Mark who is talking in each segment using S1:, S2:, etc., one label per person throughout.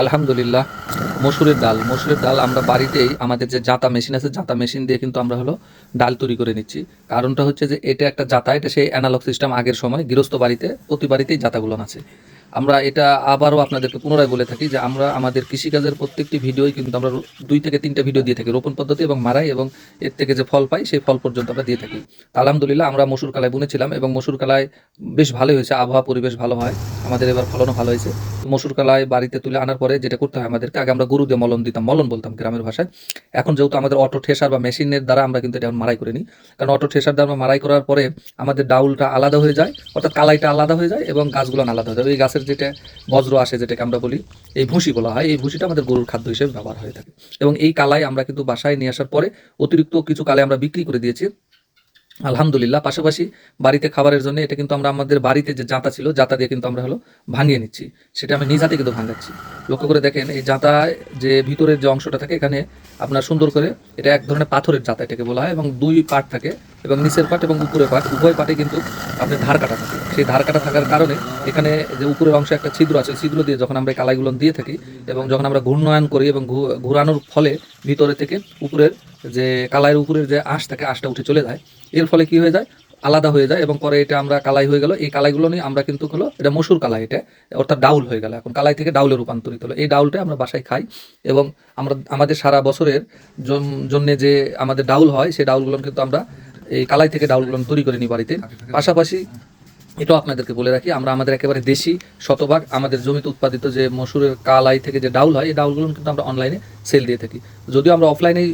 S1: আলহামদুলিল্লাহ। মসুরের ডাল আমরা বাড়িতেই আমাদের যে জাঁতা মেশিন আছে, জাঁতা মেশিন দিয়ে কিন্তু আমরা হলো ডাল তৈরি করে নিচ্ছি। কারণটা হচ্ছে যে এটা একটা জাঁতা, এটা সেই অ্যানালগ সিস্টেম আগের সময় গৃহস্থ বাড়িতে প্রতি বাড়িতেই জাঁতাগুলো আছে। আমরা এটা আবারও আপনাদেরকে পুনরায় বলে থাকি যে আমরা আমাদের কৃষিকাজের প্রত্যেকটি ভিডিওই কিন্তু আমরা 2 থেকে 3টা ভিডিও দিয়ে থাকি, রোপণ পদ্ধতি এবং মাড়াই, এবং এর থেকে যে ফল পাই সেই ফল পর্যন্ত আমরা দিয়ে থাকি। তা আলহামদুলিল্লাহ আমরা মসুর কালায় বুনেছিলাম এবং মসুর কালায় বেশ ভালোই হয়েছে, আবহাওয়া পরিবেশ ভালো হয়, আমাদের এবার ফলনও ভালো হয়েছে। মসুর কলাই বাড়িতে তুলে আনার পরে যেটা করতে হয় আমাদেরকে, আগে আমরা গরু দিয়ে মলন দিতাম, মলন বলতাম গ্রামের ভাষায়। এখন যেহেতু আমাদের অটো ঠেসার বা মেশিনের দ্বারা আমরা কিন্তু এটা এখন মাড়াই করে নিই। কারণ অটো ঠেসার দ্বারা আমরা মাড়াই করার পরে আমাদের ডাউলটা আলাদা হয়ে যায়, অর্থাৎ কালাইটা আলাদা হয়ে যায় এবং গাছগুলো আলাদা হয়ে যায়। ওই গাছের যেটা বজ্র আসে, যেটাকে আমরা বলি এই ভুসি বলা হয়, এই ভুসিটা আমাদের গরুর খাদ্য হিসেবে ব্যবহার হয়ে থাকে। এবং এই কালাই আমরা কিন্তু বাসায় নিয়ে আসার পরে অতিরিক্ত কিছু কালাই আমরা বিক্রি করে দিয়েছি আলহামদুলিল্লাহ। পাশাপাশি বাড়িতে খাবারের জন্য এটা কিন্তু আমরা আমাদের বাড়িতে যে জাঁতা ছিল, জাঁতা দিয়ে কিন্তু আমরা হলো ভাঙিয়ে নিচ্ছি। সেটা আমি নিজ হাতে কিন্তু ভাঙাচ্ছি। লক্ষ্য করে দেখেন, এই জাঁতায় যে ভিতরের যে অংশটা থাকে, এখানে আপনার সুন্দর করে, এটা এক ধরনের পাথরের জাঁতা এটাকে বলা হয়, এবং 2 পার্ট থাকে, এবং নিচের পার্ট এবং উপরের পার্ট উভয় পার্টে কিন্তু আপনার ধার কাটা থাকে। সেই ধার কাটা থাকার কারণে এখানে যে উপরের অংশে একটা ছিদ্র আছে, ছিদ্র দিয়ে যখন আমরা এই কালাইগুলো দিয়ে থাকি এবং যখন আমরা ঘূর্ণায়ন করি এবং ঘুরানোর ফলে ভিতরে থেকে উপরের যে কালাইয়ের উপরের যে আঁশ থাকে, আঁশটা উঠে চলে যায়। এর ফলে কি হয়ে যায়, আলাদা হয়ে যায়, এবং পরে এটা আমরা কালাই হয়ে গেল। এই কালাইগুলো নিয়ে আমরা কিন্তু হলো এটা মসুর কালাই, এটা অর্থাৎ ডাউল হয়ে গেল, এখন কালাই থেকে ডাউলে রূপান্তরিত হলো। এই ডাউলটা আমরা বাসায় খাই এবং আমরা আমাদের সারা বছরের জন্য যে আমাদের ডাউল হয়, সেই ডাউলগুলো কিন্তু আমরা এই কালাই থেকে ডাউলগুলো তৈরি করে নিই বাড়িতে। পাশাপাশি এটাও আপনাদেরকে বলে রাখি, আমরা আমাদের একেবারে দেশি শতভাগ আমাদের জমিতে উৎপাদিত যে মসুরের কালাই থেকে যে ডাউল হয়, এই ডাউলগুলো কিন্তু আমরা অনলাইনে সেল দিয়ে থাকি। যদিও আমরা অফলাইনে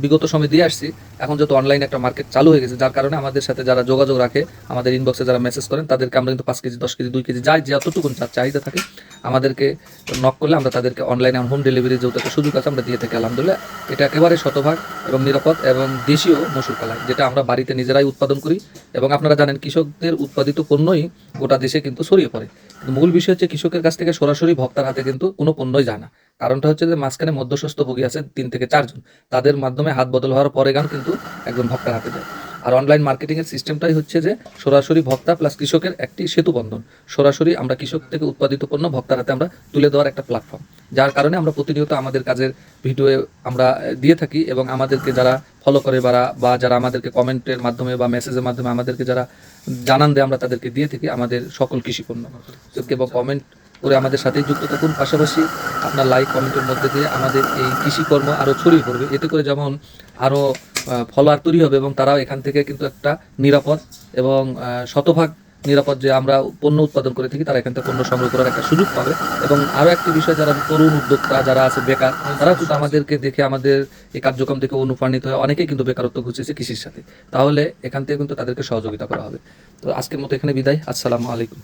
S1: বিগত সময় দিয়ে আসছি, এখন যেহেতু অনলাইনে একটা মার্কেট চালু হয়ে গেছে, যার কারণে আমাদের সাথে যারা যোগাযোগ রাখে, আমাদের ইনবক্সে যারা মেসেজ করেন, তাদেরকে আমরা কিন্তু 5 কেজি 10 কেজি 2 কেজি যাই যতটুকু চাহিদা থাকে আমাদেরকে নক করলে আমরা তাদেরকে অনলাইনে হোম ডেলিভারি যেহেতু একটা সুযোগ আছে আমরা দিয়ে থাকি আলহামদুলিল্লাহ। এটা একেবারে শতভাগ এবং নিরাপদ এবং দেশীয় মসুর কালাই, যেটা আমরা বাড়িতে নিজেরাই উৎপাদন করি। এবং আপনারা জানেন কৃষকদের উৎপাদিত পণ্যই গোটা দেশে কিন্তু ছড়িয়ে পড়ে, কিন্তু মূল বিষয় হচ্ছে কৃষকের কাছ থেকে সরাসরি ভোক্তার হাতে কিন্তু কোনো পণ্যই যায় না। কারণটা হচ্ছে যে মাঝখানে মধ্যস্বত্বভোগী আছে 3 থেকে 4 জন, তাদের মাধ্যমে হাত বদল হওয়ার পরে গান কিন্তু একজন ভোক্তার হাতে যায়। আর অনলাইন মার্কেটিংয়ের সিস্টেমটাই হচ্ছে যে সরাসরি ভোক্তা প্লাস কৃষকের একটি সেতু বন্ধন, সরাসরি আমরা কৃষক থেকে উৎপাদিত পণ্য ভোক্তার হাতে আমরা তুলে দেওয়ার একটা প্ল্যাটফর্ম, যার কারণে আমরা প্রতিনিয়ত আমাদের কাজের ভিডিও আমরা দিয়ে থাকি। এবং আমাদেরকে যারা ফলো করে বা যারা আমাদেরকে কমেন্টের মাধ্যমে বা মেসেজের মাধ্যমে আমাদেরকে যারা জানান দেয়, আমরা তাদেরকে দিয়ে থাকি আমাদের সকল কৃষি পণ্য। এবং কমেন্ট করে আমাদের সাথেই যুক্ত থাকুন। পাশাপাশি আপনার লাইক কমেন্টের মধ্যে দিয়ে আমাদের এই কৃষিকর্ম আরও ছড়িয়ে পড়বে, এতে করে যেমন আরও ফলোয়ার তৈরি হবে এবং তারাও এখান থেকে কিন্তু একটা নিরাপদ এবং শতভাগ নিরাপদ যে আমরা পণ্য উৎপাদন করে থাকি, তারা এখান থেকে পণ্য সংগ্রহ করার একটা সুযোগ পাবে। এবং আরও একটি বিষয়, যারা তরুণ উদ্যোক্তা যারা আছে বেকার, তারা কিন্তু আমাদেরকে দেখে, আমাদের এই কার্যক্রম থেকে অনুপ্রাণিত হয়, অনেকেই কিন্তু বেকারত্ব ঘুচেছে কৃষির সাথে, তাহলে এখান থেকে কিন্তু তাদেরকে সহযোগিতা করা হবে। তো আজকের মতো এখানে বিদায়। আসসালামু আলাইকুম।